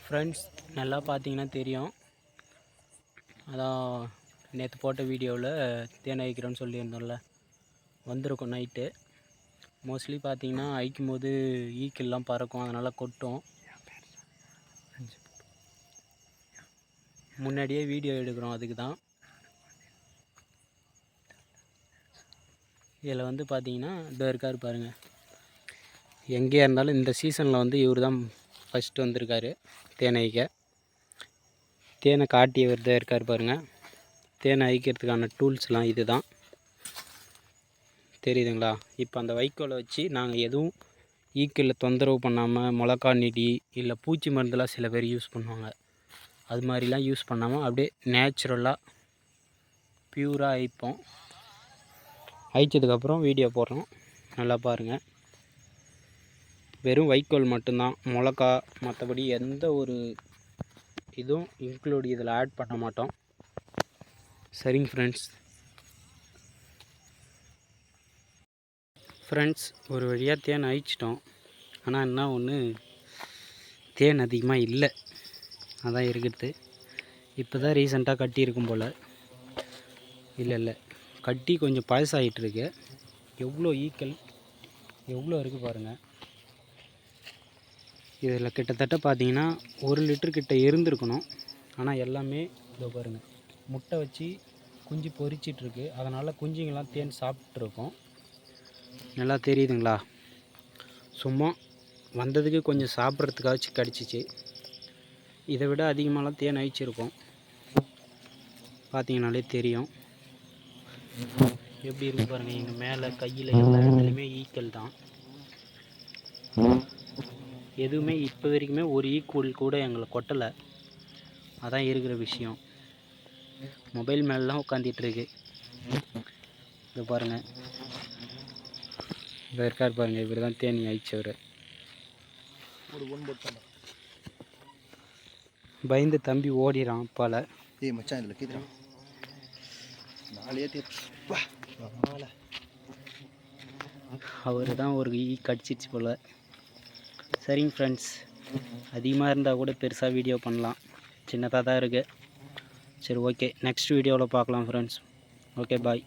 Friends நல்லா பார்த்தீங்கன்னா தெரியும். அதான் நேற்று போட்ட வீடியோவில் தேன் அழிக்கிறோன்னு சொல்லியிருந்தோம்ல, வந்திருக்கும் நைட்டு. மோஸ்ட்லி பார்த்தீங்கன்னா அழிக்கும் போது ஈக்கெல்லாம் பறக்கும், அதனால் கொட்டும். முன்னாடியே வீடியோ எடுக்கிறோம், அதுக்கு தான். இதில் வந்து பார்த்தீங்கன்னா இதோ இருக்கார் பாருங்கள். எங்கேயா இருந்தாலும் இந்த சீசனில் வந்து இவர் தான் ஃபஸ்ட்டு வந்திருக்காரு தேன் அழிக்க. தேனை காட்டியவர் தான் இருக்கார் பாருங்கள். தேனை அழிக்கிறதுக்கான டூல்ஸ்லாம் இது தான், தெரியுதுங்களா? இப்போ அந்த வைக்கோலை வச்சு நாங்கள் எதுவும் ஈக்கில் தொந்தரவு பண்ணாமல், மிளகா நெடி இல்லை பூச்சி மருந்துலாம் சில பேர் யூஸ் பண்ணுவாங்க, அது மாதிரிலாம் யூஸ் பண்ணாமல் அப்படியே நேச்சுரலாக ப்யூராக அழிப்போம். அழிச்சதுக்கப்புறம் வீடியோ போடுறோம், நல்லா பாருங்கள். வெறும் வைக்கோல் மட்டும்தான், மிளகா மற்றபடி எந்த ஒரு இதுவும் இன்க்ளூட் இதில் ஆட் பண்ண மாட்டோம். சரிங்க ஃப்ரெண்ட்ஸ், ஒரு வழியாக தேன் அழிச்சிட்டோம். ஆனால் என்ன ஒன்று, தேன் அதிகமாக இல்லை, அதான் இருக்கிறது. இப்போ தான் ரீசெண்டாக கட்டியிருக்கும் போல். இல்லை கட்டி கொஞ்சம் பழசாகிட்டுருக்கு. எவ்வளோ ஈக்கள் எவ்வளோ இருக்குது பாருங்கள். இதில் கிட்டத்தட்ட பார்த்தீங்கன்னா 1 லிட்டர் கிட்ட இருந்திருக்கணும். ஆனால் எல்லாமே இதோ பாருங்கள், முட்டை வச்சு குஞ்சு பொரிச்சிட்ருக்கு. அதனால் குஞ்சுங்கள்லாம் தேன் சாப்பிட்ருக்கோம். நல்லா தெரியுதுங்களா? சும்மா வந்ததுக்கு கொஞ்சம் சாப்பிட்றதுக்காச்சும் கிடச்சிச்சு. இதை விட அதிகமாகலாம் தேன் அழிச்சிருக்கோம், பார்த்தீங்கனாலே தெரியும். எப்படி இருக்கு பாருங்கள். எங்கள் மேலே கையில் எல்லா இடத்துலையுமே ஈக்கள் தான். எதுவுமே இப்போ வரைக்குமே ஒரு ஈக்குவல் கூட எங்களை கொட்டலை. அதான் இருக்கிற விஷயம். மொபைல் மேலாம் உட்காந்துட்டுருக்கு. இது பாருங்கள், இதை இருக்கார் பாருங்கள். இவர் தான் தேனி அழிச்சவர். பயந்து தம்பி ஓடிறான் அப்பால். அவர் தான் ஒரு ஈ கடிச்சிச்சு போல். சரிங்க ஃப்ரெண்ட்ஸ், அதிகமாக இருந்தால் கூட பெருசாக வீடியோ பண்ணலாம், சின்னதாக தான் இருக்குது. சரி, ஓகே, நெக்ஸ்ட் வீடியோவில் பார்க்கலாம் ஃப்ரெண்ட்ஸ். ஓகே, பாய்.